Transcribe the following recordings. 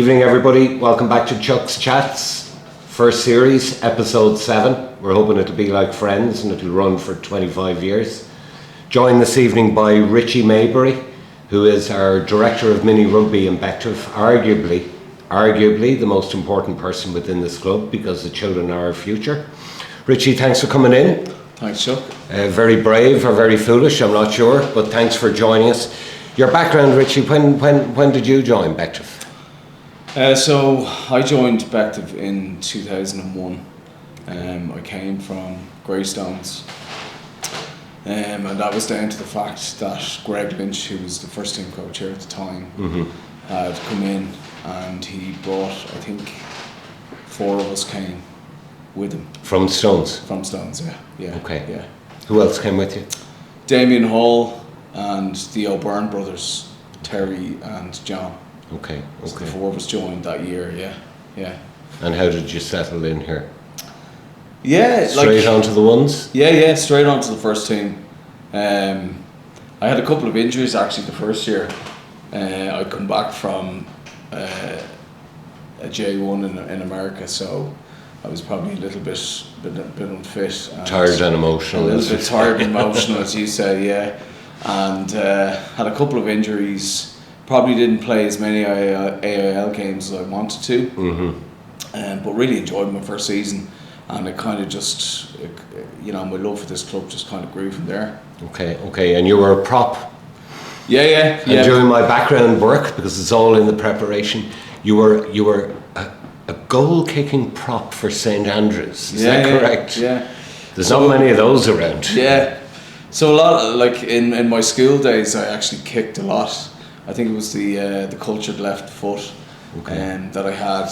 evening, everybody. Welcome back to Chuck's Chats, first series, episode 7. We're hoping it'll be like Friends and it'll run for 25 years. Joined this evening by Richie Maybury, who is our Director of Mini Rugby in Bective, arguably the most important person within this club because the children are our future. Richie, thanks for coming in. Thanks, Chuck. Very brave or very foolish, I'm not sure, but thanks for joining us. Your background, Richie, when did you join Bective? So I joined Bective in 2001. I came from Greystones, and that was down to the fact that Greg Lynch, who was the first team coach here at the time, had come in and he brought, I think, 4 of us came with him. From Stones? From Stones, yeah. Okay. Yeah. Who else came with you? Damien Hall and the O'Byrne brothers, Terry and John. Okay. So the 4 of us joined that year, yeah. And how did you settle in here? Yeah, straight onto the ones? Yeah, straight onto the first team. I had a couple of injuries actually the first year. I'd come back from a J1 in America, so I was probably a little bit unfit. Tired and emotional. A little bit tired and emotional, as you say, yeah. And had a couple of injuries. Probably didn't play as many AIL games as I wanted to. But really enjoyed my first season. And it kind of just, my love for this club just kind of grew from there. Okay. And you were a prop. Yeah. And during my background work, because it's all in the preparation, you were a goal-kicking prop for St Andrews. Is that correct? Yeah. There's not many of those around. Yeah. So a lot, like in my school days, I actually kicked a lot. I think it was the cultured left foot that I had.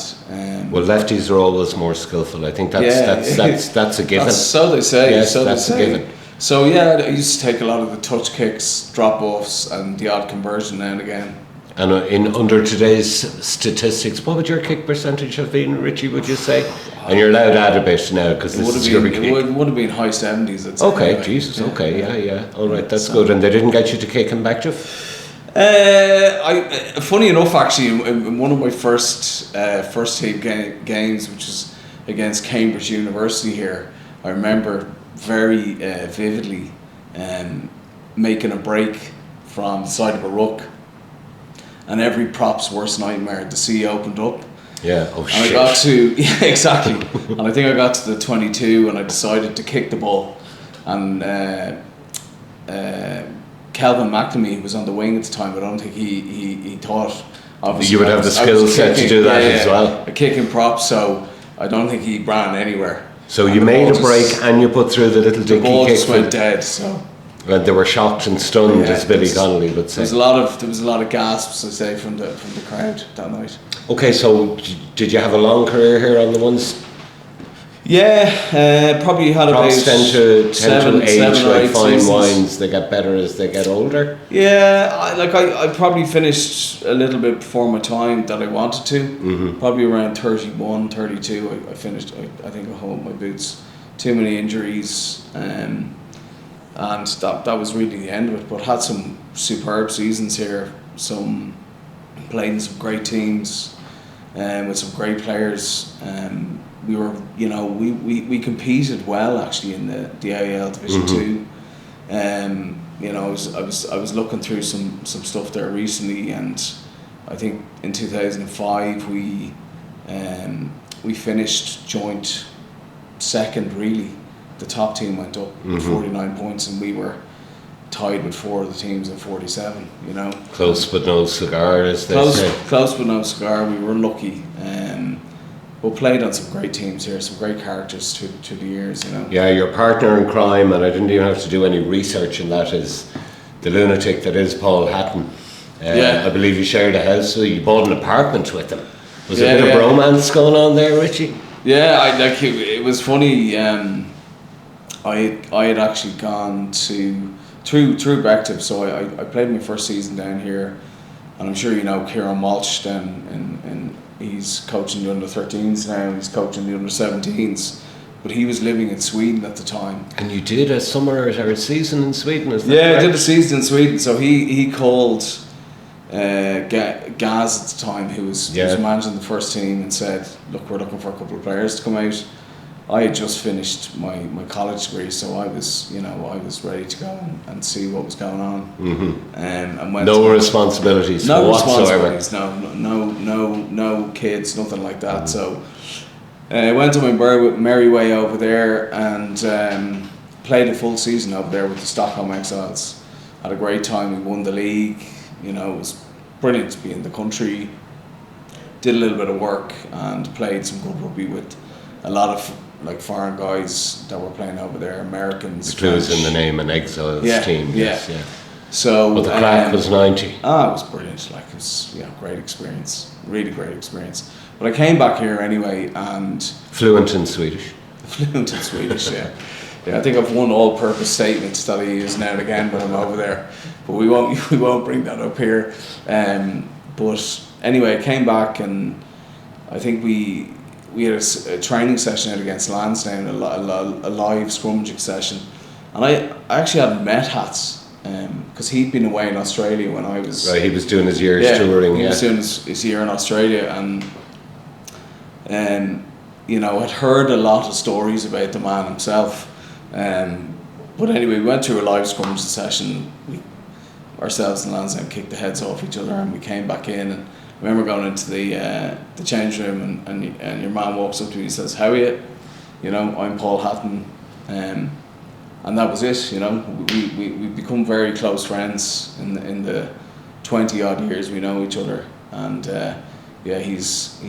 Well, lefties are always more skillful. I think that's a given. So they say. Yes, that's a given. So yeah, I used to take a lot of the touch kicks, drop offs, and the odd conversion now and again. And under today's statistics, what would your kick percentage have been, Richie, would you say? And you're allowed to add a bit now because this is your kick. It would have been high 70s, I'd say. Okay, anyway. Jesus, okay, yeah. All right, that's good. And they didn't get you to kick in Bective? Funny enough, actually, in one of my first team games, which was against Cambridge University here, I remember very vividly making a break from the side of a ruck. And every prop's worst nightmare, the sea opened up. Yeah, and shit. I got to, exactly. And I think I got to the 22 and I decided to kick the ball. And Calvin McNamee was on the wing at the time, but I don't think he thought, obviously. You would have the skill set to do that as well. A kicking prop, so I don't think he ran anywhere. So you made a break and you put through the little dinky kick. The ball just went dead, so. And they were shocked and stunned, as Billy Connolly would say. There was a lot of gasps, I say, from the crowd that night. Okay, so did you have a long career here on the ones? Yeah, probably had about Props tend to age like fine seasons. Wines. They get better as they get older. Yeah, I probably finished a little bit before my time that I wanted to. Probably around 31, 32. I finished. I think I hold my boots. Too many injuries. And that was really the end of it. But had some superb seasons here. Played in some great teams, with some great players. We were, we competed well actually in the AIL Division 2. I was looking through some stuff there recently, and I think in 2005 we finished joint second really. The top team went up with 49 points and we were tied with 4 of the teams at 47, Close but no cigar, as they say. Close but no cigar, we were unlucky. But played on some great teams here, some great characters through the years, Yeah, your partner in crime, and I didn't even have to do any research in that, is the lunatic that is Paul Hatton. I believe you shared a house, so you bought an apartment with him. Was there a bit of bromance going on there, Richie? Yeah, it was funny. I had actually gone through Bective, so I played my first season down here, and I'm sure you know Kieran Walsh then, and he's coaching the under-13s now, he's coaching the under-17s, but he was living in Sweden at the time. And you did a summer or a season in Sweden, is that correct? correct? I did a season in Sweden, so he called Gaz at the time, who was managing the first team, and said, look, we're looking for a couple of players to come out. I had just finished my college degree, so I was ready to go and see what was going on. And went no responsibilities whatsoever. No kids, nothing like that. So I went on my merry way over there and played a full season over there with the Stockholm Exiles. Had a great time. We won the league. It was brilliant to be in the country. Did a little bit of work and played some good rugby with a lot of foreign guys that were playing over there, Americans. The clues in the name, an Exiles team. Yes. So, but the crack was 90. It was brilliant. It was great experience, really great experience. But I came back here anyway and fluent in Swedish. Yeah. I think I've one all-purpose statement that I use now and again when I'm over there, but we won't bring that up here. But anyway, I came back and I think we had a training session out against Lansdowne, a live scrummaging session, and I actually had met Hats because he'd been away in Australia when I was. Right, he was doing his years touring. He was doing his year in Australia, and I'd heard a lot of stories about the man himself. But anyway, we went through a live scrummaging session. Ourselves and Lansdowne kicked the heads off each other, and we came back in. And I remember going into the change room, and your man walks up to me and says, "How are you? I'm Paul Hatton," and that was it. We become very close friends in the 20 odd years we know each other, and he's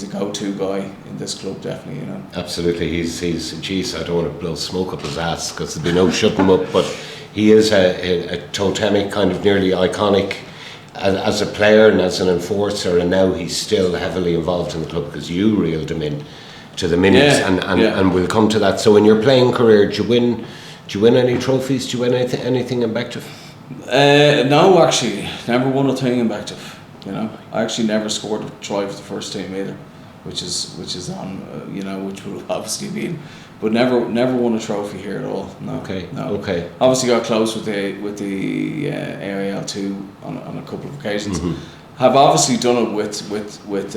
a go-to guy in this club, definitely. Absolutely, he's geez, I don't want to blow smoke up his ass because there'd be no shutting him up, but he is a totemic, kind of nearly iconic as a player and as an enforcer, and now he's still heavily involved in the club because you reeled him in to the minis, and we'll come to that. So in your playing career, do you win any trophies? Do you win anything in Bective? No, actually, never won a thing in Bective. I actually never scored a try for the first team either, which is on which would have obviously been, but never won a trophy here at all. No. Okay. Obviously got close with the AIL2 on a couple of occasions. Have obviously done it with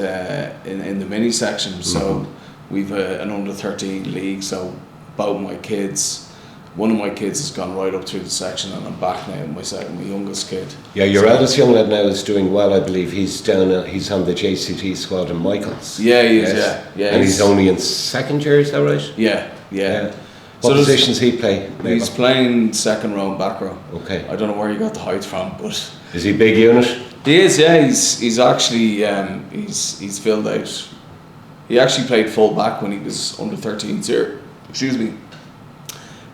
in the mini section. So we've an under-13 league. So both my kids. One of my kids has gone right up through the section, and I'm back now. My youngest kid. Yeah, your eldest young lad now is doing well, I believe. He's on the JCT squad in Michael's. Yeah, he is. Yeah. And he's only in second year, is that right? Yeah. What positions he play? He's playing second row and back row. Okay. I don't know where you got the height from, but is he big unit? He is. Yeah, he's actually he's filled out. He actually played full back when he was under 13s here. Excuse me.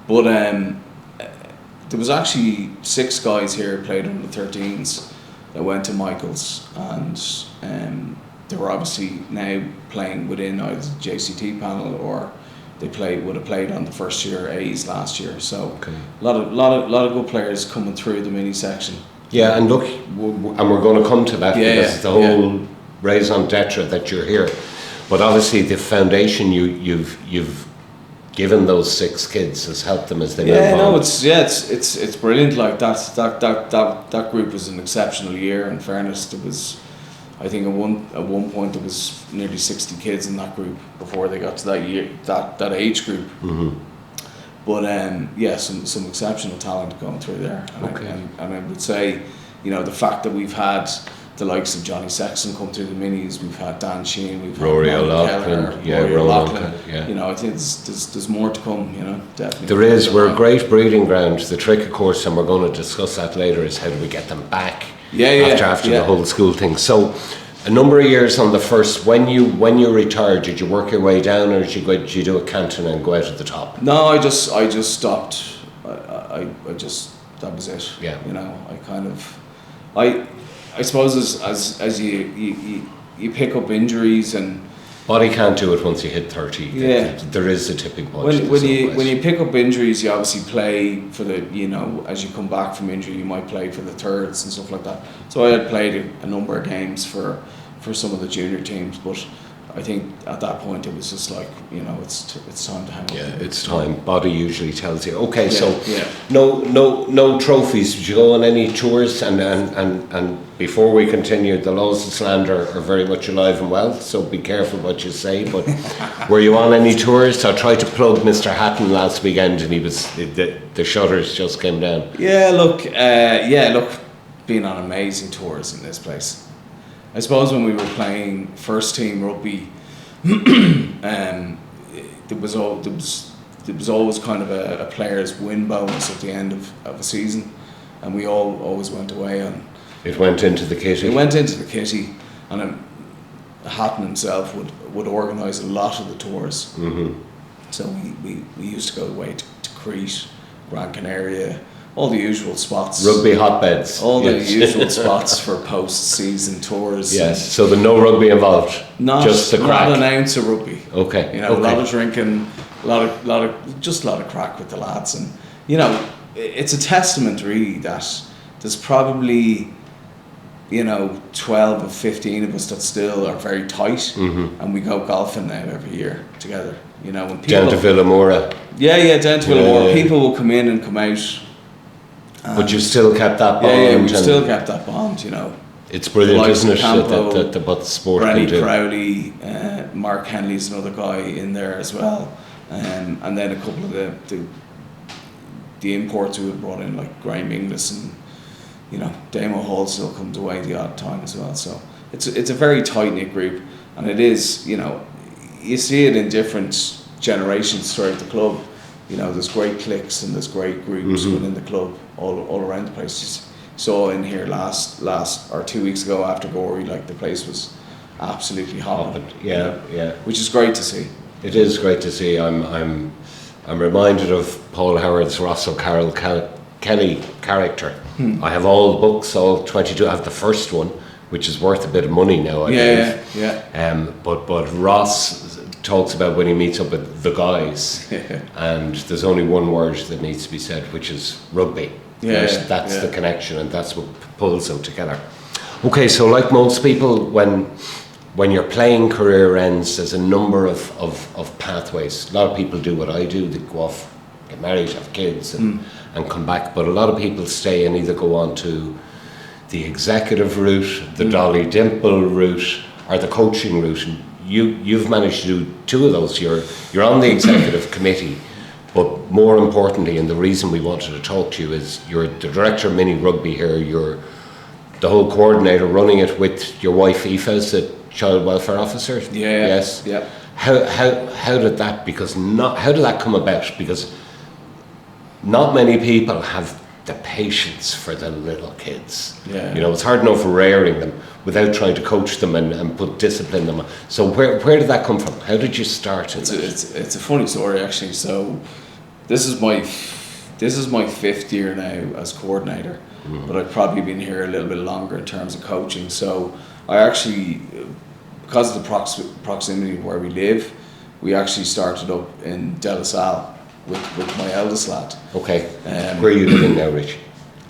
But there was actually 6 guys here who played under 13s that went to Michael's, and they were obviously now playing within either the JCT panel or they would have played on the first year A's last year. So a lot of good players coming through the mini section. Yeah, and look, and we're going to come to that because it's the whole raison d'etre that you're here. But obviously the foundation you've given those 6 kids has helped them as they move on. It's brilliant. Like that group was an exceptional year. In fairness, there was, I think at one point there was nearly 60 kids in that group before they got to that age group. But some exceptional talent going through there. And I would say, the fact that we've had the likes of Johnny Sexton come through the minis, we've had Dan Sheehan, we've Rory had O'Loughlin, O'Loughlin. I think there's more to come. Definitely. There is. We're a great breeding ground. The trick, of course, and we're going to discuss that later, is how do we get them back after the whole school thing. So, a number of years on the first. When you retired, did you work your way down, or did you do a canton and go out at the top? No, I just stopped. I just, that was it. Yeah. I suppose as you pick up injuries and body can't do it once you hit 30. Yeah, there is a tipping point. When you pick up injuries, you obviously play for the as you come back from injury, you might play for the thirds and stuff like that. So I had played a number of games for some of the junior teams, but I think at that point it was just like, it's time to hang up. Yeah, it's time. Body usually tells you. Okay, Yeah, so yeah. no trophies. Did you go on any tours? And before we continue, the laws of slander are very much alive and well. So be careful what you say. But were you on any tours? I tried to plug Mr. Hatton last weekend, and he was the shutters just came down. Yeah, look, been on amazing tours in this place. I suppose when we were playing first team rugby, there was always kind of a player's win bonus at the end of a season, and we always went away on. It went into the kitty. It went into the kitty, and Hatton himself would organise a lot of the tours. Mm-hmm. So we used to go away to Crete, Gran Canaria. All the usual spots. Rugby hotbeds. All the usual spots for post-season tours. Yes, so there's no rugby involved. Just the crack. Not an ounce of rugby. Okay. A lot of drinking, a lot of crack with the lads, and it's a testament really that there's probably 12 or 15 of us that still are very tight, and we go golfing now every year together. When people down to Villamora. Yeah, down to Villamora. People will come in and come out. But you've still kept that bond. Yeah, we've still kept that bond, It's brilliant, isn't it, Campo, that what sport Brenny can do. Crowley, Mark Henley's another guy in there as well. And then a couple of the imports who have brought in, like Graham Inglis and, Damo Hall still comes away the odd time as well. So it's a very tight-knit group, and it is, you see it in different generations throughout the club. There's great cliques and there's great groups within the club all around the place. Just saw in here last or 2 weeks ago after Gorey, like the place was absolutely hopping. Yeah. Which is great to see. It is great to see. I'm reminded of Paul Howard's Russell Carroll Kelly character. I have all the books, all 22. I have the first one, which is worth a bit of money now. I believe. Yeah. But Ross talks about when he meets up with the guys, and there's only one word that needs to be said, which is rugby. That's the connection, and that's what pulls them together. Okay, so like most people, when your playing career ends, there's a number of pathways. A lot of people do what I do. They go off, get married, have kids, and come back. But a lot of people stay and either go on to the executive route, the Dolly Dimple route, or the coaching route. And you've managed to do two of those. You're on the executive committee, but more importantly, and the reason we wanted to talk to you is you're the director of mini rugby here. You're the whole coordinator, running it with your wife Aoife as the child welfare officer. Yeah. Yes. Yeah. How did that? How did that come about? Because not many people have the patience for the little kids. Yeah. It's hard enough rearing them without trying to coach them and put discipline them. So where did that come from? How did you start? It's a funny story actually. So this is my 5th year now as coordinator, but I've probably been here a little bit longer in terms of coaching. So I actually, because of the proximity of where we live, we actually started up in De La Salle with my eldest lad. Okay. Where are you living now, Rich?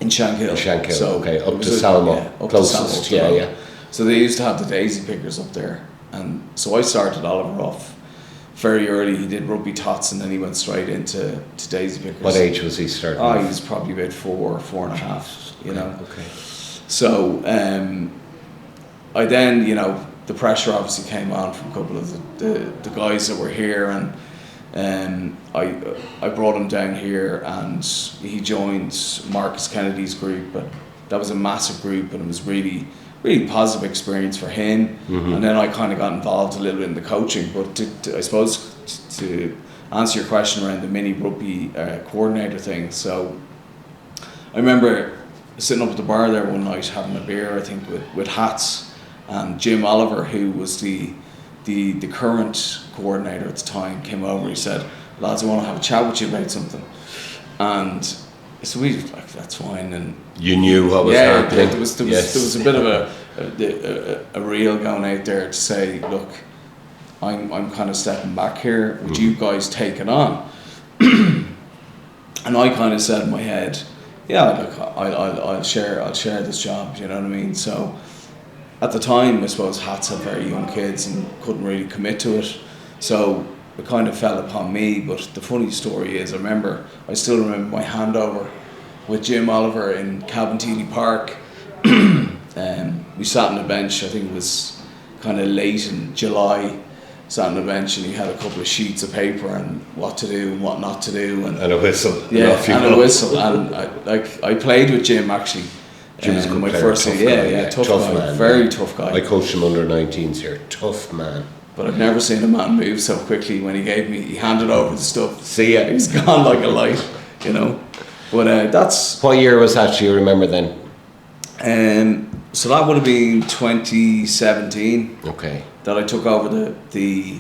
In Shankill. So okay, up to Salmo, closest. Yeah. So they used to have the daisy pickers up there, and so I started Oliver off very early. He did rugby tots, and then he went straight into daisy pickers. What age was he starting? He was probably about 4.5. Okay. So I then the pressure obviously came on from a couple of the guys that were here, and I brought him down here, and he joined Marcus Kennedy's group, and that was a massive group, and it was really positive experience for him. And then I kind of got involved a little bit in the coaching. But I suppose to answer your question around the mini rugby coordinator thing, so I remember sitting up at the bar there one night having a beer, I think with Hats, and Jim Oliver, who was the current coordinator at the time, came over. He said, "Lads, I want to have a chat with you about something." And so we like, that's fine. And you knew what was happening. There was a bit of a reel going out there to say, look, I'm kind of stepping back here. Would you guys take it on? And I kind of said in my head, yeah, look, I'll share this job. You know what I mean? So at the time, I suppose Hats had very young kids and couldn't really commit to it, so it kind of fell upon me. But the funny story is, I still remember my handover with Jim Oliver in Cabinteely Park. We sat on the bench, I think it was kind of late in July, sat on the bench, and he had a couple of sheets of paper and what to do and what not to do. And a whistle. Yeah, and a whistle. And I played with Jim actually. Jim was a good my player, first tough year, guy, tough guy, man, very tough guy. I coached him under 19s here, tough man. But I've never seen a man move so quickly. When he handed over the stuff. See ya. He's gone like a light, you know. But that's... What year was that, do you remember then? So that would have been 2017. Okay. That I took over the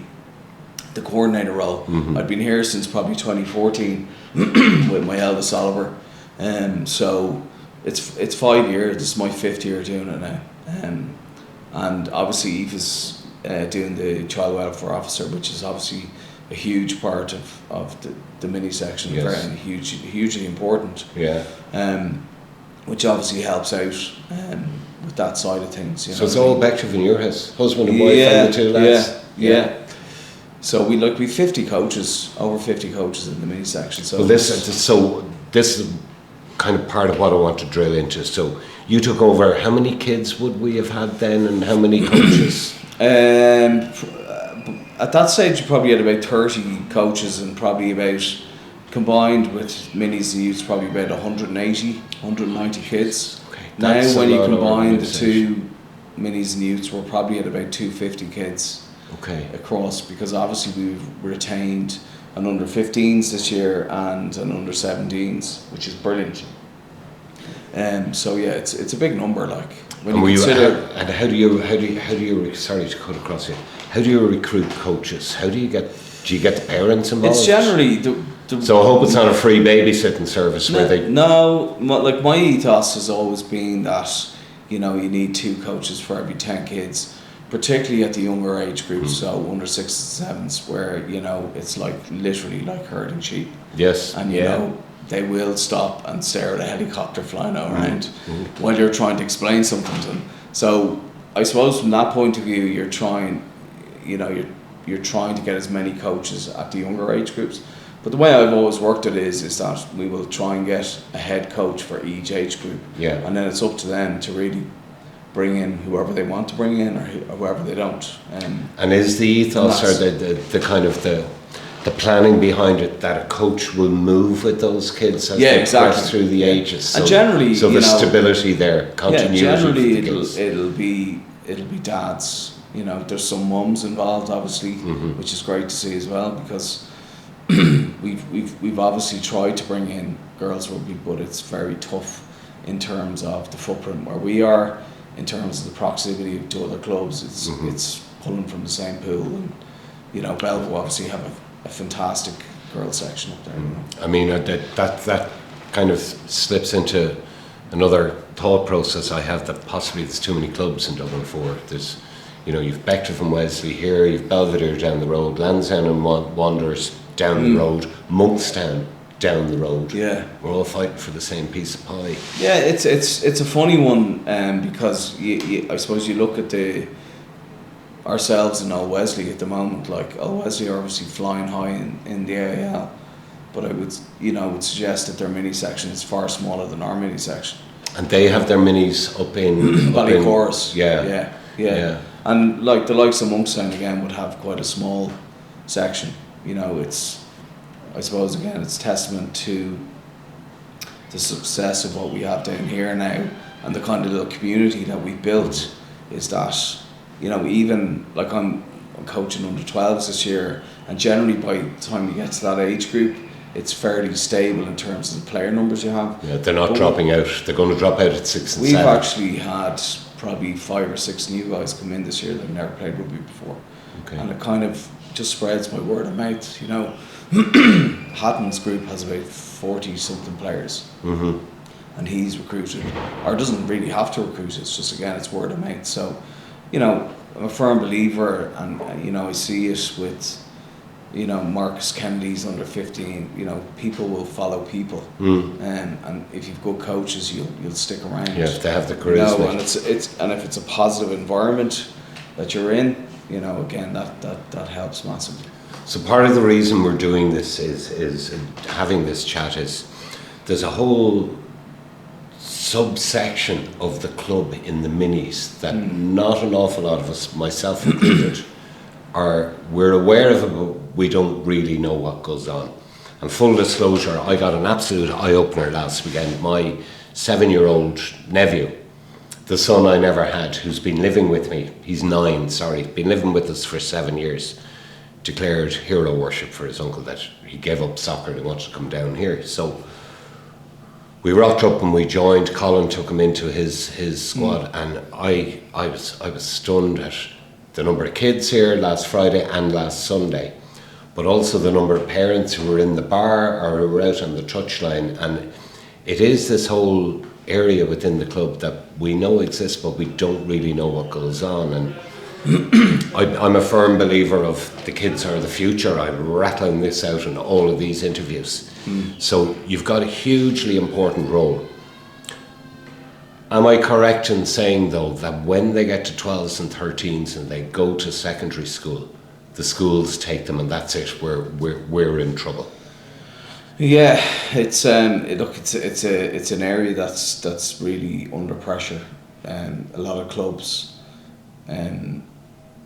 coordinator role. I'd been here since probably 2014 with my eldest Oliver. So it's 5 years. This is my 5th year doing it now. And obviously Eve is doing the child welfare officer, which is obviously a huge part of the mini section. Yes. Very hugely important. Yeah. Which obviously helps out with that side of things. You So know it's all Bective in your house, husband and wife and the two lads? Yeah. So we 50 coaches, over 50 coaches in the mini section. So Well, this is kind of part of what I want to drill into. So you took over, how many kids would we have had then, and how many coaches? At that stage, you probably had about 30 coaches, and probably about, combined with minis and youths, probably about 190 kids. Okay, Now, that's when a you lot of combine the organisation. two minis and youths, we're probably at about 250 kids. Okay. Across, because obviously we've retained an under 15s this year and an under 17s, which is brilliant. So yeah, it's a big number. Like when And you consider. how do you sorry to cut across you, how do you recruit coaches? How do you get the parents involved? It's generally so I hope it's not a free babysitting service where they... No, like my ethos has always been that, you know, you need 2 coaches for every 10 kids, particularly at the younger age groups, so under 6s and 7s, where, you know, it's like literally like herding sheep. Yes. And you know, they will stop and stare at a helicopter flying around while you're trying to explain something to them. So I suppose from that point of view, you're trying to get as many coaches at the younger age groups. But the way I've always worked it is that we will try and get a head coach for each age group. Yeah. And then it's up to them to really bring in whoever they want to bring in, or whoever they don't. And is the ethos or the kind of the planning behind it that a coach will move with those kids as they progress through the ages? So, and generally, so there's stability there, continuity. Yeah, generally for the kids. it'll be dads. You know, there's some mums involved, obviously, which is great to see as well, because we've obviously tried to bring in girls rugby, but it's very tough in terms of the footprint where we are, in terms of the proximity to other clubs. It's pulling from the same pool, and you know, Belvo obviously have a fantastic girls section up there. You know? I mean, that kind of slips into another thought process I have, that possibly there's too many clubs in Dublin 4. There's, you know, you've Bective and Wesley here, you've Belvedere down the road, Lansdowne and Wanderers down the road, Monkstown down the road. Yeah, we're all fighting for the same piece of pie. Yeah, it's a funny one, because I suppose you look at ourselves in Old Wesley at the moment. Like, Old Wesley are obviously flying high in the AIL, but I would suggest that their mini section is far smaller than our mini section. And they have their minis up in Ballycorus. Yeah. And like the likes of Monkstown again would have quite a small section. You know, I suppose again it's testament to the success of what we have down here now, and the kind of little community that we built. Is that, you know, even like I'm coaching under 12s this year, and generally by the time you get to that age group, it's fairly stable in terms of the player numbers you have. Yeah, they're not dropping out. They're going to drop out at 6 and 7. We've actually had probably 5 or 6 new guys come in this year that have never played rugby before. Okay. And it kind of just spreads my word of mouth, you know. Hatton's group has about 40 something players, and he's recruited, or doesn't really have to recruit. It's just, again, it's word of mouth. So, you know, I'm a firm believer, and you know, I see it with you know, Marcus Kennedy's under 15. You know, people will follow people, and if you've good coaches, you'll stick around. You have to have the You charisma. know, and and if it's a positive environment that you're in, you know, again that helps massively. So part of the reason we're doing this is having this chat is there's a whole subsection of the club in the minis that not an awful lot of us, myself included, we're aware of it, but we don't really know what goes on. And full disclosure, I got an absolute eye-opener last weekend. My 7-year-old nephew, the son I never had, who's been living with me, he's 9, sorry, been living with us for 7 years, declared hero worship for his uncle, that he gave up soccer and he wanted to come down here. So we rocked up and we joined. Colin took him into his squad, and I was stunned at the number of kids here last Friday and last Sunday, but also the number of parents who were in the bar or who were out on the touchline. And it is this whole area within the club that we know exists, but we don't really know what goes on. And I'm a firm believer of the kids are the future. I'm rattling this out in all of these interviews. So you've got a hugely important role. Am I correct in saying, though, that when they get to 12s and 13s and they go to secondary school, the schools take them and that's it, we're in trouble? Yeah, it's it's an area that's really under pressure. A lot of clubs,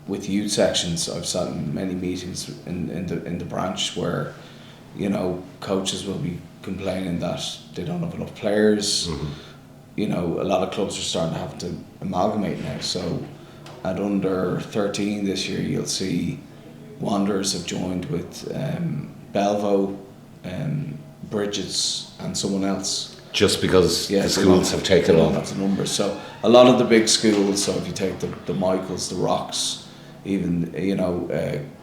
with youth sections, I've sat in many meetings in the branch where, you know, coaches will be complaining that they don't have enough players. You know, a lot of clubs are starting to have to amalgamate now. So at under 13 this year, you'll see Wanderers have joined with Belvo, Bridges and someone else. Just because the schools have taken on. That's the numbers. So a lot of the big schools, so if you take the Michaels, the Rocks, even, you know,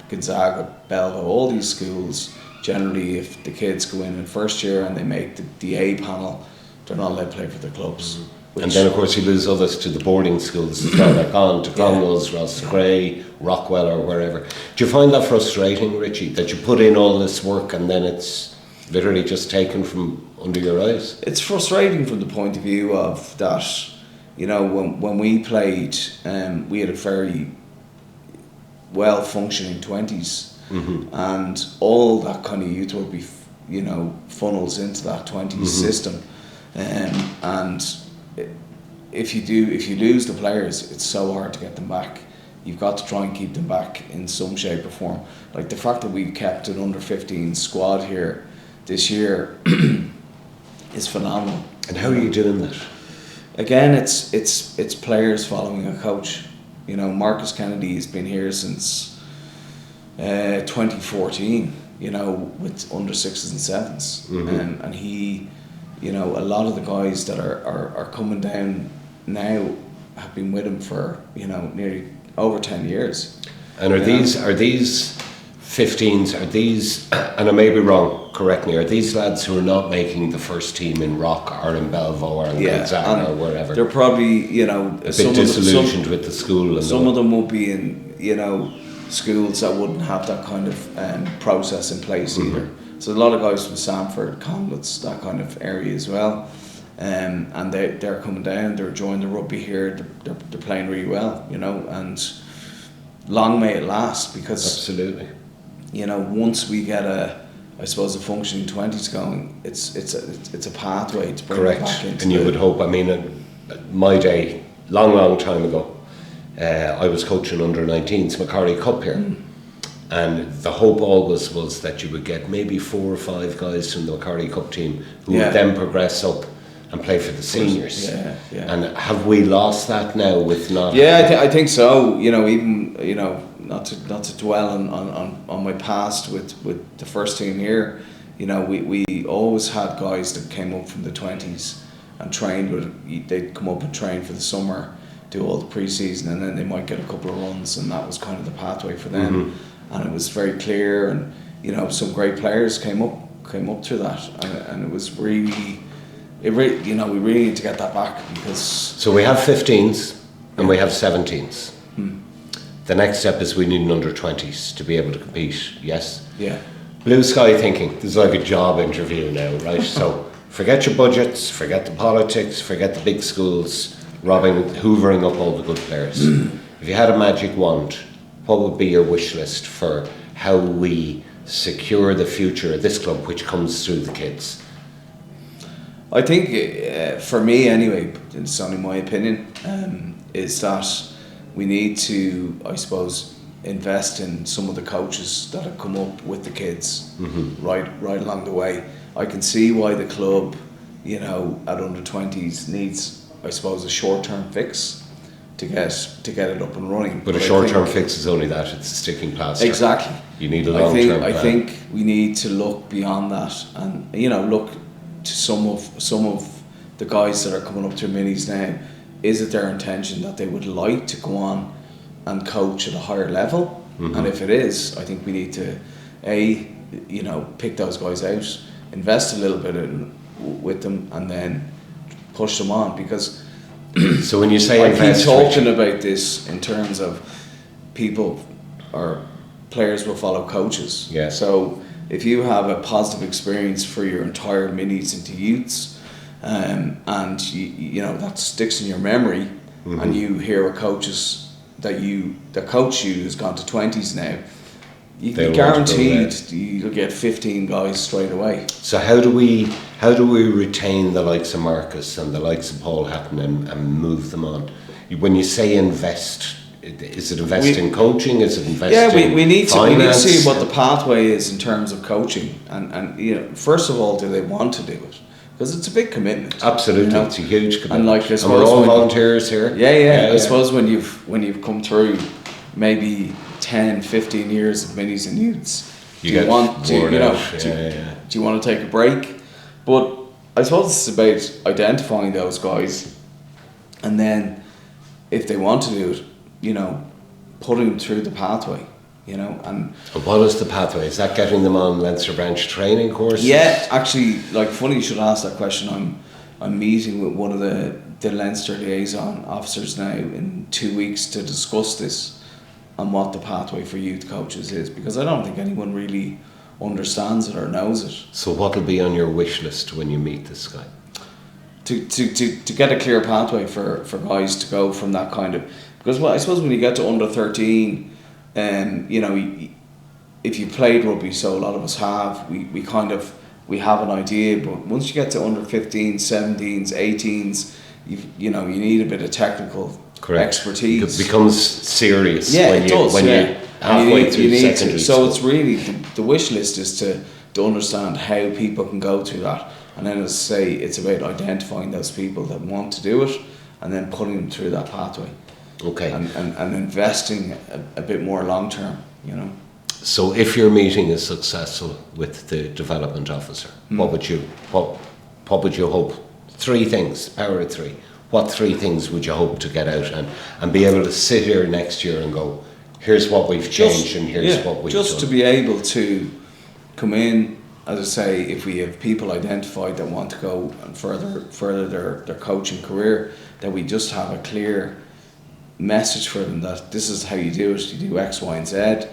Gonzaga, Belvo, all these schools, generally if the kids go in first year and they make the A panel, they're not allowed to play for their clubs. And then of course you lose others to the boarding schools as well. They're gone to Clongowes, Rosscray, Rockwell or wherever. Do you find that frustrating, Richie, that you put in all this work and then it's literally just taken from under your eyes? It's frustrating from the point of view of that, you know, when we played, we had a very well functioning 20s, and all that kind of youth will be, you know, funnels into that 20s system, and if you lose the players, it's so hard to get them back. You've got to try and keep them back in some shape or form. Like the fact that we've kept an under 15 squad here this year is phenomenal. And how are you doing that? Again, it's players following a coach. You know, Marcus Kennedy has been here since 2014. You know, with under 6s and 7s, and he, you know, a lot of the guys that are coming down now have been with him for, you know, nearly over 10 years. And are these 15s, are these, and I may be wrong, correct me, are these lads who are not making the first team in Rock or in Belvo or in Gonzaga or wherever? They're probably, you know, a bit disillusioned with the school. And some of them will be in, you know, schools that wouldn't have that kind of process in place either. So a lot of guys from Sanford, Conlitz, that kind of area as well, and they're coming down. They're enjoying the rugby here. They're playing really well, you know, and long may it last, because absolutely, you know, once we get a functioning 20s going, it's a pathway to bring it back into. And you would hope. I mean, in my day, long time ago, I was coaching under 19s Macquarie Cup here. And the hope always was that you would get maybe 4 or 5 guys from the Macquarie Cup team who would then progress up and play for the seniors. And have we lost that now with not? I think so. You know, even, you know, not to dwell on my past with the first team here. You know, we always had guys that came up from the 20s and trained with. They'd come up and train for the summer, do all the pre-season, and then they might get a couple of runs, and that was kind of the pathway for them. And it was very clear, and you know, some great players came up through that, and it was really, you know, we really need to get that back, because. So we have 15s and we have 17s. the next step is we need an under-20s to be able to compete, yes? Yeah. Blue sky thinking. This is like a job interview now, right? So forget your budgets, forget the politics, forget the big schools, hoovering up all the good players. If you had a magic wand, what would be your wish list for how we secure the future of this club, which comes through the kids? I think, for me anyway, it's only my opinion, is that we need to, I suppose, invest in some of the coaches that have come up with the kids right along the way. I can see why the club, you know, at under 20s needs, I suppose, a short-term fix to get it up and running. But a short-term fix is only that, it's a sticking plaster. Exactly. You need a long-term plan. I think we need to look beyond that and, you know, look to some of the guys that are coming up through minis now. Is it their intention that they would like to go on and coach at a higher level? And if it is, I think we need to pick those guys out, invest a little bit with them, and then push them on. Because so when you say I keep talking about this in terms of people or players will follow coaches. Yeah. So if you have a positive experience for your entire minis into youths, and you know that sticks in your memory, and you hear a coaches that coach you has gone to 20s now, you can be guaranteed you'll get 15 guys straight away. So how do we retain the likes of Marcus and the likes of Paul Hatton and move them on? When you say invest, is it invest in coaching? Is it invest in we need to see what finance? the pathway is in terms of coaching, and you know, first of all, do they want to do it? Because it's a big commitment. Absolutely, you know? it's a huge commitment. And like, and we're all volunteers here. Yeah. I suppose when you've come through maybe 10, 15 years of minis and youths, do you want to take a break? But I suppose it's about identifying those guys, and then if they want to do it, you know, putting them through the pathway. You know, and what is the pathway? Is that getting them on Leinster branch training courses? Yeah, actually, like, funny you should ask that question. I'm meeting with one of the Leinster liaison officers now in 2 weeks to discuss this and what the pathway for youth coaches is, because I don't think anyone really understands it or knows it. So what will be on your wish list when you meet this guy? To get a clear pathway for guys to go from that kind of, because I suppose when you get to under 13. You know, if you played rugby, so a lot of us have, we have an idea, but once you get to under 15s, 17s, 18s, you need a bit of technical expertise. It becomes serious when you're halfway through secondary school. So it's really, the wish list is to understand how people can go through that, and then, as I say, it's about identifying those people that want to do it and then putting them through that pathway. Okay. And investing a bit more long term, you know. So if your meeting is successful with the development officer, what would you hope? 3 things, power of 3. What 3 things would you hope to get out and be able to sit here next year and go, here's what we've changed and here's what we've just done. To be able to come in, as I say, if we have people identified that want to go and further their coaching career, that we just have a clear message for them that this is how you do it. You do X, Y, and Z.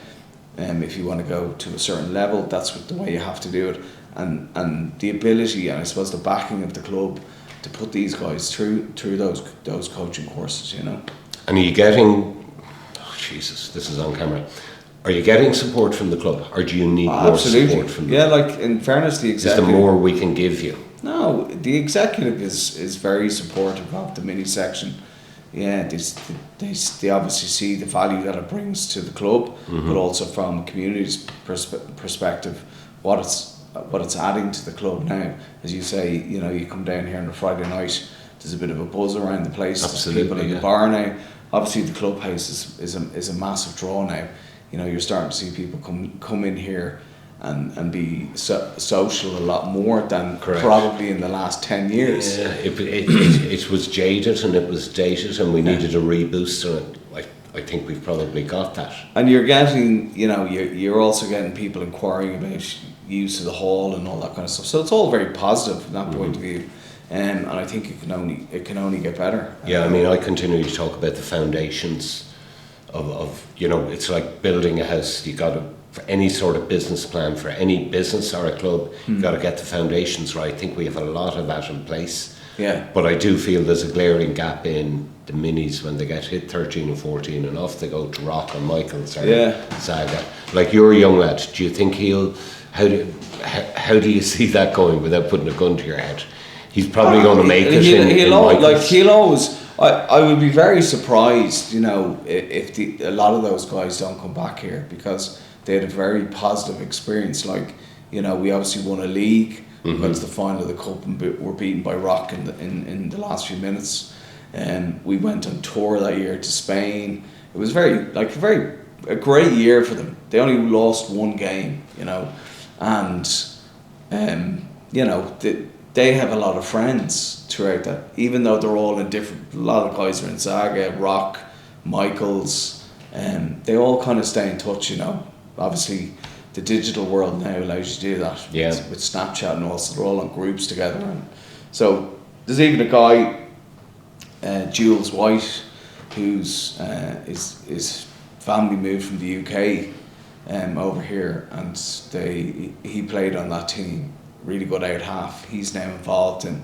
If you want to go to a certain level, that's the way you have to do it. And the ability, and I suppose the backing of the club to put these guys through those coaching courses, you know. And are you getting? Oh, Jesus, this is on camera. Are you getting support from the club, or do you need more support from the club? Like, in fairness, the executive. Is the more we can give you? No, the executive is very supportive of the mini section. Yeah, they obviously see the value that it brings to the club, but also from a community's perspective, what it's adding to the club now. As you say, you know, you come down here on a Friday night, there's a bit of a buzz around the place. Absolutely, there's people in the bar now. Obviously, the clubhouse is a massive draw now. You know, you're starting to see people come in here and be social a lot more than probably in the last 10 years. Yeah, it was jaded and it was dated, and we needed a reboost, and I think we've probably got that. And you're getting, you know, you're also getting people inquiring about use of the hall and all that kind of stuff. So it's all very positive from that point of view. And I think it can only get better. Yeah, I mean, I continue to talk about the foundations it's like building a house. You got to, for any sort of business plan, for any business or a club, you got to get the foundations right. I think we have a lot of that in place. Yeah. But I do feel there's a glaring gap in the minis when they get hit 13 and 14 and off they go to Rock or Michaels or Saga. Like you're a young lad, do you think how do you see that going without putting a gun to your head? He's probably going to make it in Michaels. He'll always. I would be very surprised, if a lot of those guys don't come back here, because they had a very positive experience. Like, we obviously won a league. We got to the final of the cup and were beaten by Rock in the last few minutes. We went on tour that year to Spain. It was a great year for them. They only lost one game, and they have a lot of friends throughout that. Even though they're all in different, a lot of guys are in Saga, Rock, Michaels, they all kind of stay in touch. Obviously, the digital world now allows you to do that. Yeah. With Snapchat and all, so they're all on groups together. And so there's even a guy, Jules White, who's his family moved from the UK over here, and he played on that team, really good out half. He's now involved in.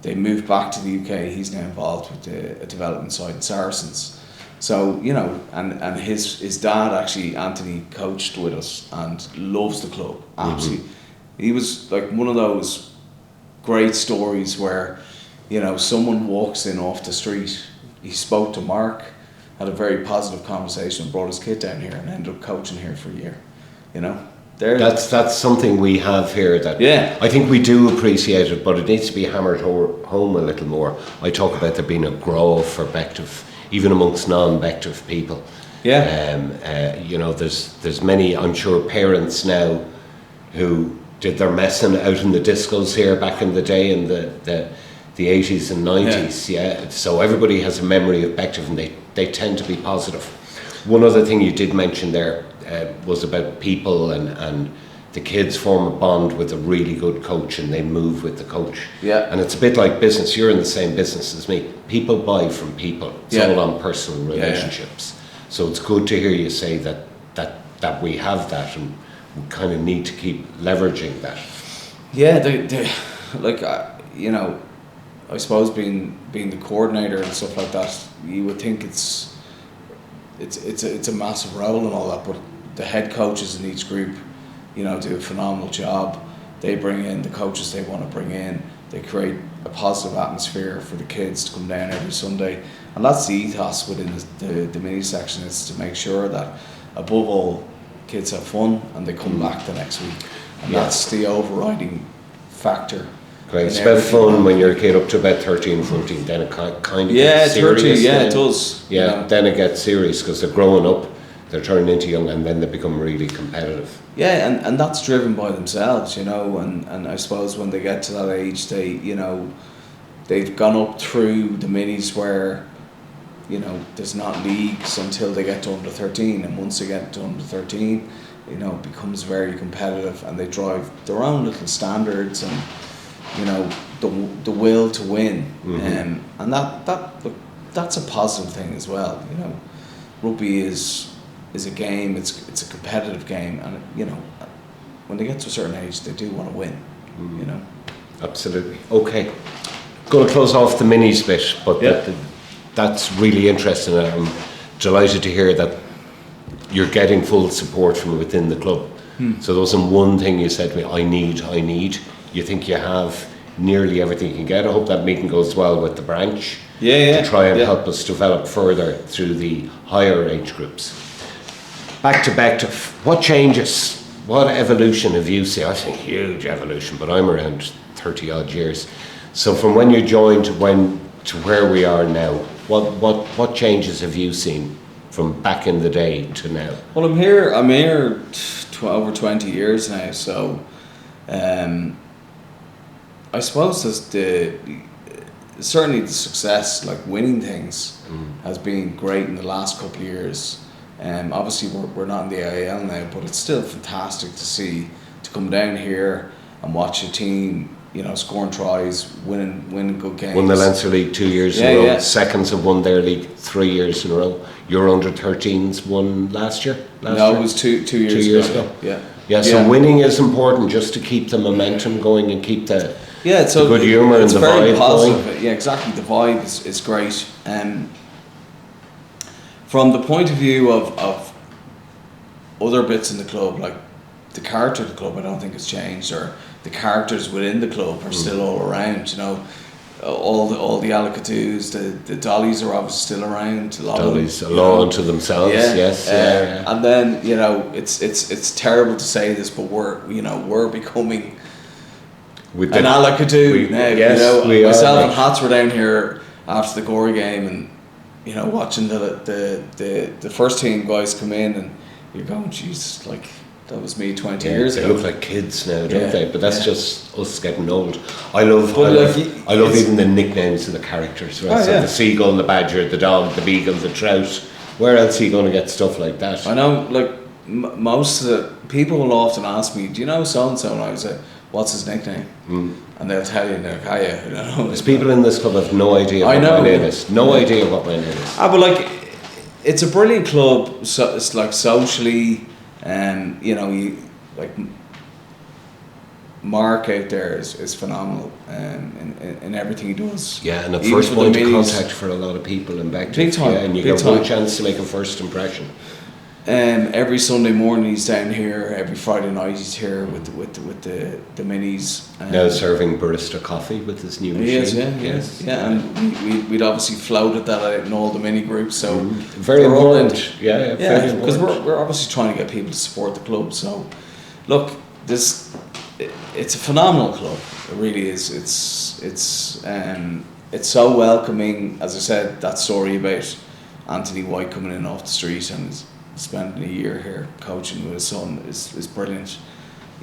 They moved back to the UK. He's now involved with the development side in Saracens. So, and his dad actually, Anthony, coached with us and loves the club. Absolutely. He was like one of those great stories where, someone walks in off the street. He spoke to Mark, had a very positive conversation, and brought his kid down here and ended up coaching here for a year. That's something we have here that I think we do appreciate it, but it needs to be hammered home a little more. I talk about there being a growth for Bective, even amongst non-Bective people. There's many, I'm sure, parents now who did their messing out in the discos here back in the day in the 80s and 90s. So everybody has a memory of Bective, and they tend to be positive. One other thing you did mention there was about people, and the kids form a bond with a really good coach and they move with the coach. And it's a bit like business. You're in the same business as me. People buy from people. It's all on personal relationships. So it's good to hear you say that we have that, and we kind of need to keep leveraging that. I suppose being the coordinator and stuff like that, you would think it's a massive role and all that, but the head coaches in each group, do a phenomenal job. They bring in the coaches they want to bring in. They create a positive atmosphere for the kids to come down every Sunday, and that's the ethos within the mini section, is to make sure that above all, kids have fun and they come back the next week, and that's the overriding factor. Great. It's about fun when you're a kid up to about 13, 14, then it kind of gets serious. 13, it does. Then it gets serious because they're growing up, they're turning into young, and then they become really competitive. And that's driven by themselves, and I suppose when they get to that age, they've gone up through the minis where, there's not leagues until they get to under 13, and once they get to under 13, it becomes very competitive, and they drive their own little standards and, the will to win, and that's a positive thing as well. Rugby is a game. It's a competitive game, and when they get to a certain age, they do want to win. Absolutely. Okay, going to close off the minis bit, but that's really interesting. I'm delighted to hear that you're getting full support from within the club. So there wasn't one thing you said to me, I need. You think you have nearly everything you can get. I hope that meeting goes well with the branch to try and help us develop further through the higher age groups. Back to Bective, what changes, what evolution have you seen? I think huge evolution, but I'm around 30 odd years. So from when you joined to where we are now, what changes have you seen from back in the day to now? Well, I'm here over 20 years now, so I suppose certainly the success, like winning things, has been great in the last couple of years. Obviously we're not in the AIL now, but it's still fantastic to come down here and watch a team, scoring tries, winning good games. Won the Leinster League 2 years in a row. Seconds have won their league 3 years in a row. your under-13s won last year? No, it was two years ago. Yeah. Yeah, so winning is important just to keep the momentum going and keep the good humour and the very vibe positive. going. Yeah, exactly. The vibe is great. From the point of view of other bits in the club, like the character of the club, I don't think has changed, or the characters within the club are still all around. You know, all the Alacatoos, the Dollies are obviously still around. Dollies, a law unto themselves. Yes. And then it's terrible to say this, but we're becoming an Alacatoo now. Yes, we myself are. and Hats were down here after the Gorey game, and watching the first team guys come in, and you're going, Jesus, like that was me 20 years ago. They look like kids now, don't they? But that's just us getting old. I love even the nicknames of the characters. Right? The seagull, the badger, the dog, the beagle, the trout. Where else are you going to get stuff like that? I know, like most of the people will often ask me, do you know so and so? And I would say, what's his nickname? And they'll tell you, and they're like, I don't know. There's people in this club have no idea what my name is. No idea what my name is. But like, it's a brilliant club. So it's like socially, Mark out there is phenomenal in everything he does. Yeah, and a first point of contact for a lot of people in Bective. Big time. Yeah, and you get one chance to make a first impression. Every Sunday morning he's down here. Every Friday night he's here with the minis. Now serving barista coffee with his new machine. He is. And we'd obviously floated that out in all the mini groups. So very important. Very important. Because we're obviously trying to get people to support the club. So look, it's a phenomenal club. It really is. It's so welcoming. As I said, that story about Anthony White coming in off the street and spending a year here coaching with his son is brilliant.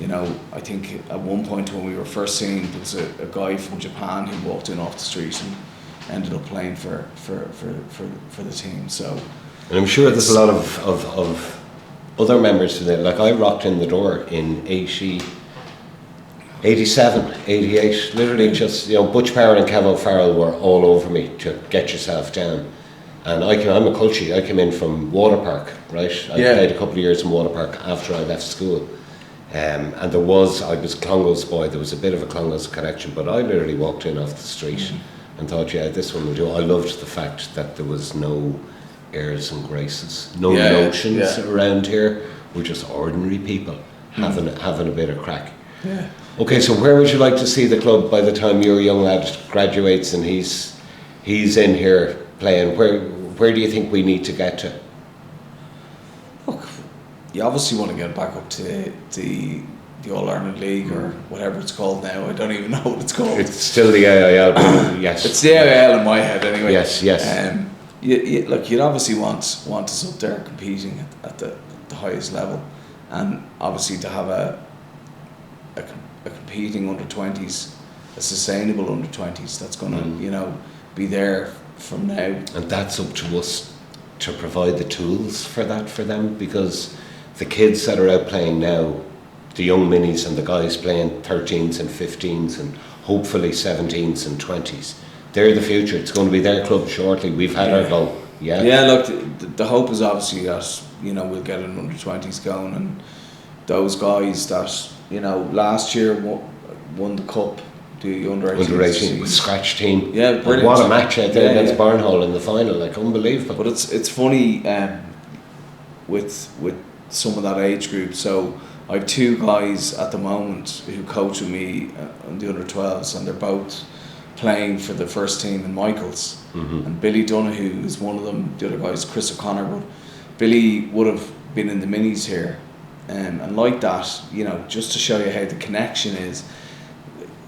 I think at one point when we were first seen, there was a guy from Japan who walked in off the street and ended up playing for the team. So, and I'm sure there's a lot of other members today. Like I rocked in the door in 87, 88, literally just, Butch Power and Kev O'Farrell were all over me to get yourself down. And I'm a culture. I came in from Waterpark, right? I played a couple of years in Waterpark after I left school. And I was Clongow's boy, there was a bit of a Clongow's connection, but I literally walked in off the street and thought, this one will do. I loved the fact that there was no airs and graces, no notions around here. We're just ordinary people having a bit of crack. Yeah. Okay, so where would you like to see the club by the time your young lad graduates and he's in here playing? Where do you think we need to get to? Look, you obviously want to get back up to the All-Ireland League or whatever it's called now. I don't even know what it's called. It's still the AIL, but yes. It's the AIL in my head anyway. Yes. Look, you'd obviously want us up there competing at the highest level, and obviously to have a competing under-20s, a sustainable under-20s that's going to be there from now. And that's up to us to provide the tools for that for them, because the kids that are out playing now, the young minis and the guys playing 13s and 15s and hopefully 17s and 20s, they're the future. It's going to be their club shortly. We've had our goal. Look, the hope is obviously that we'll get an under-20s going, and those guys that last year won the cup, the under-18 with scratch team. Yeah, brilliant. What a match out there against Barnhole in the final, like unbelievable. But it's funny with some of that age group. So I have two guys at the moment who coach with me on the under-12s, and they're both playing for the first team in Michaels. And Billy Donoghue is one of them. The other guy is Chris O'Connor. But Billy would have been in the minis here, and like that, just to show you how the connection is.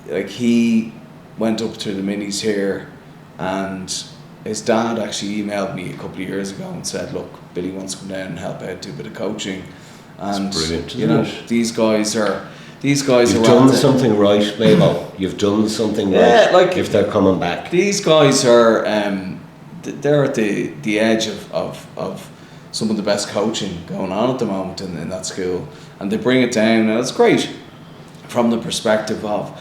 Like, he went up to the minis here, and his dad actually emailed me a couple of years ago and said, look, Billy wants to come down and help out, do a bit of coaching. And that's brilliant, isn't it? These guys You've are done something right, Mabel. You've done something right. Like, if they're coming back, these guys are they're at the edge of some of the best coaching going on at the moment in that school, and they bring it down, and it's great from the perspective of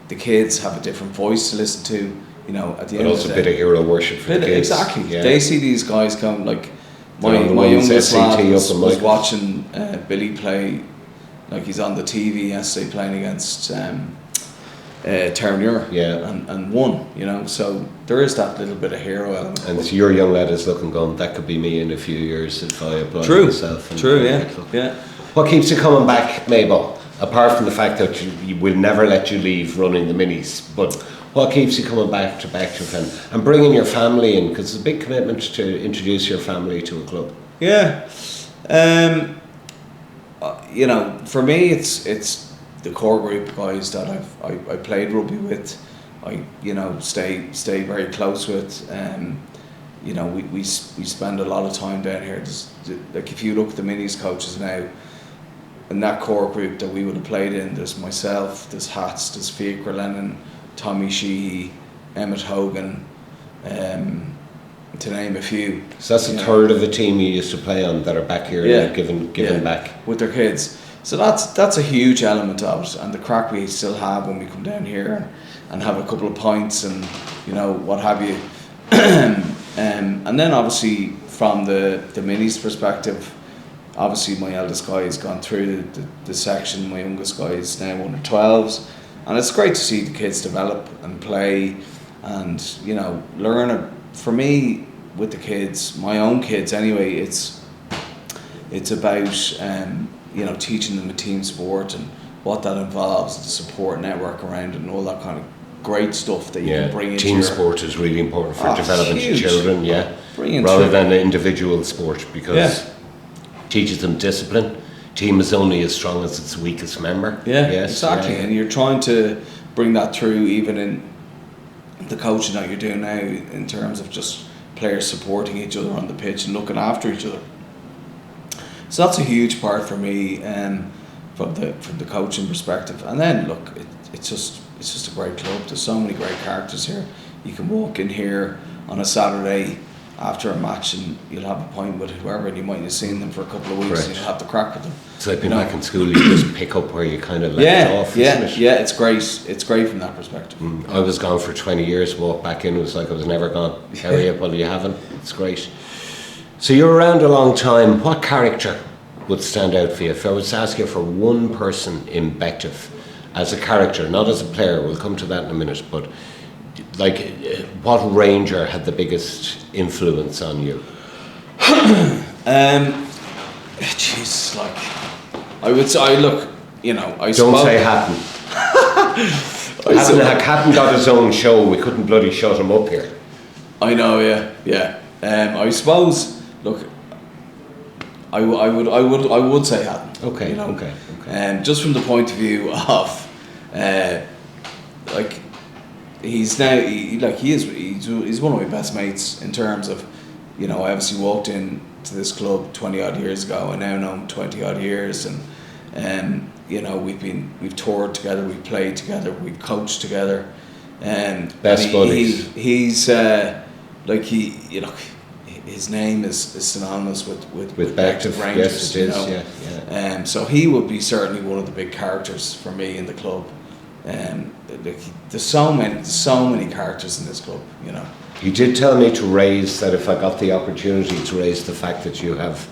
the kids have a different voice to listen to, at the end of the day. Also a bit of hero worship for the kids. Exactly. Yeah. They see these guys come, like, my youngest lad was up in watching Billy play, like he's on the TV yesterday playing against Terranure, and won, you know, so there is that little bit of hero element. And your young lad is looking going, that could be me in a few years if I apply myself. Yeah. What keeps you coming back, Mabel? Apart from the fact that you will never let you leave running the minis, but what keeps you coming back to Bective and bringing your family in? Because it's a big commitment to introduce your family to a club. Yeah, you know, for me, it's the core group of guys that I played rugby with. I stay very close with. You know, we spend a lot of time down here. Like if you look at the minis coaches now, in that core group that we would have played in, there's myself, there's Hats, there's Fiacre Lennon, Tommy Sheehy, Emmett Hogan, to name a few. So that's a third of the team you used to play on that are back here and giving back with their kids. So that's a huge element of it, and the crack we still have when we come down here and have a couple of pints and what have you. And then obviously from the minis perspective, obviously my eldest guy has gone through the section, my youngest guy is now under 12s, and it's great to see the kids develop and play and learn. For me, with the kids, my own kids anyway, it's about teaching them a team sport and what that involves, the support network around it and all that kind of great stuff that you can bring into team sport is really important for development of children, rather than an individual sport, because it teaches them discipline. Team is only as strong as its weakest member. Exactly. And you're trying to bring that through even in the coaching that you're doing now, in terms of just players supporting each other on the pitch and looking after each other. So that's a huge part for me, from the coaching perspective. And then look, it's just a great club. There's so many great characters here. You can walk in here on a Saturday after a match and you'll have a pint with whoever, and you might have seen them for a couple of weeks and you'll have the crack with them. It's like being back in school, you just pick up where you kind of left off, isn't it? Yeah, it's great. It's great from that perspective. I was gone for 20 years, walked back in, it was like I was never gone. Hurry up while you haven't. It's great. So you're around a long time. What character would stand out for you? If I was to ask you for one person in Bective as a character, not as a player, we'll come to that in a minute, but like what Ranger had the biggest influence on you? Jeez, like I would say, I don't say Hatton. Hatton got his own show. We couldn't bloody shut him up here. I know, yeah. I suppose, look, I would say Hatton. Okay. Just from the point of view of, like, he's one of my best mates in terms of, I obviously walked in to this club 20 odd years ago. I now know him 20 odd years, and we've toured together, we've played together, we've coached together, and best buddies. He's his name is synonymous with Bective Rangers. Yes, it is. So he would be certainly one of the big characters for me in the club. There's so many characters in this club. You did tell me to raise that if I got the opportunity to raise the fact that you have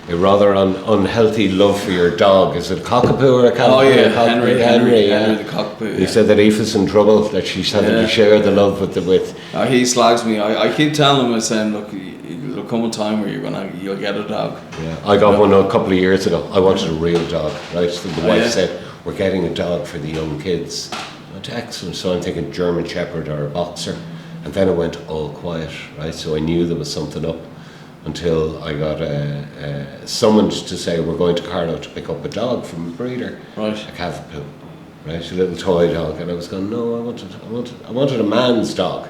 a rather unhealthy love for your dog. Is it Cockapoo or a Cockapoo? Oh yeah, Henry the Cockapoo. He said that Aoife's in trouble, that she's having to share the love with. He slags me. I keep telling him, I say, look, there'll come a time where you'll get a dog. Yeah, I got one a couple of years ago. I wanted a real dog, right? So the wife said, we're getting a dog for the young kids. I went, excellent. So I'm thinking German Shepherd or a Boxer. And then it went all quiet, right? So I knew there was something up until I got summoned to say we're going to Carlow to pick up a dog from a breeder, right? A Cavapoo, right? A little toy dog. And I was going, no, I wanted a man's dog.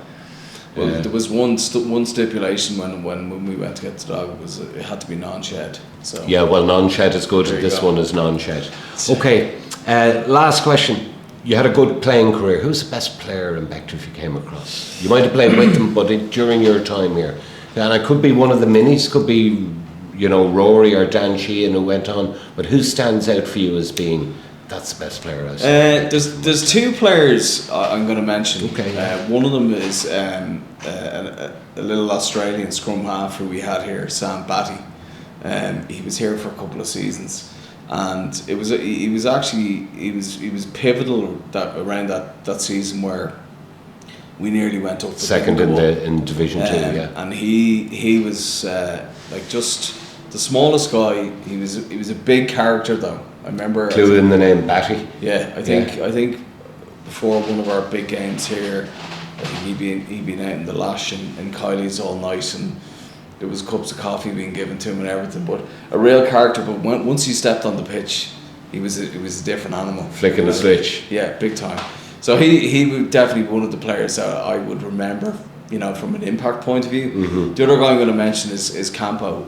Well, there was one stipulation when we went to get the dog, it had to be non-shed. So yeah, well, non-shed is good. This one is non-shed. Okay, last question. You had a good playing career. Who's the best player in Bective you came across? You might have played with them, but during your time here, and it could be one of the minis, could be Rory or Dan Sheehan who went on. But who stands out for you as being That's the best player I've seen. There's two players I'm going to mention. Okay, yeah. One of them is a little Australian scrum half who we had here, Sam Batty. He was here for a couple of seasons, and he was pivotal around that season where we nearly went up second in Division 2, yeah. And he was like just the smallest guy. He was a big character though. I remember. Clue in the name Batty. Yeah, I think before one of our big games here, I think he'd been out in the lash in Kylie's all night, and there was cups of coffee being given to him and everything. But a real character. But once he stepped on the pitch, it was a different animal. Flicking the switch. Yeah, big time. So he would definitely be one of the players that I would remember, you know, from an impact point of view. Mm-hmm. The other guy I'm going to mention is Campo.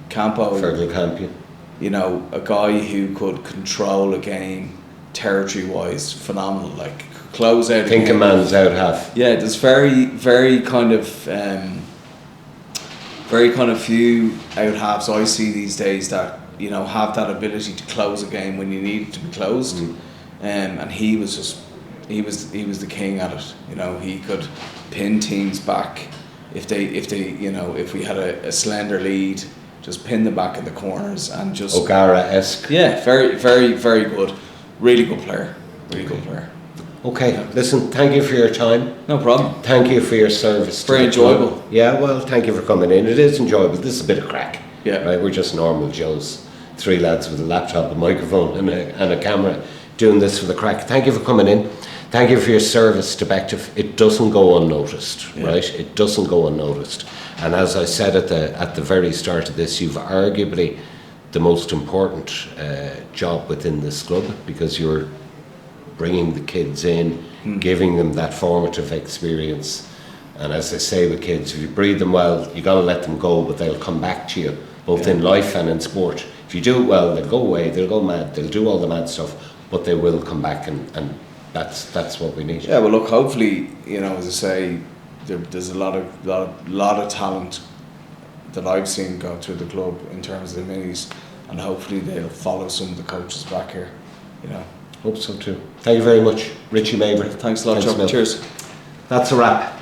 Campo, Fergal Campion. you know, a guy who could control a game territory-wise, phenomenal. Like close out. Think a man's out half. Yeah, there's very kind of few out halves I see these days that, you know, have that ability to close a game when you need it to be closed. And he was the king at it. You know, he could pin teams back if we had a slender lead, just pin them back in the corners and just O'Gara-esque. Yeah, very, very, very good. Really good player. Really good player. Okay, Yeah. listen, thank you for your time. No problem. Thank you for your service. Very enjoyable. Yeah, well, thank you for coming in. It is enjoyable. This is a bit of crack. Yeah. Right, we're just normal Joes. 3 lads with a laptop, a microphone and a camera doing this for the crack. Thank you for coming in. Thank you for your service to Bective. It doesn't go unnoticed, right? It doesn't go unnoticed. And as I said at the very start of this, you've arguably the most important job within this club, because you're bringing the kids in, giving them that formative experience. And as I say with kids, if you breed them well, you got to let them go, but they'll come back to you, both in life and in sport. If you do it well, they'll go away, they'll go mad, they'll do all the mad stuff, but they will come back, and that's what we need. Yeah, well, look, hopefully, you know, as I say, there's a lot of talent that I've seen go through the club in terms of the minis, and hopefully they'll follow some of the coaches back here, you know. Hope so too. Thank you very much, Richie Maybury. Thanks a lot, Chuck. Cheers. That's a wrap.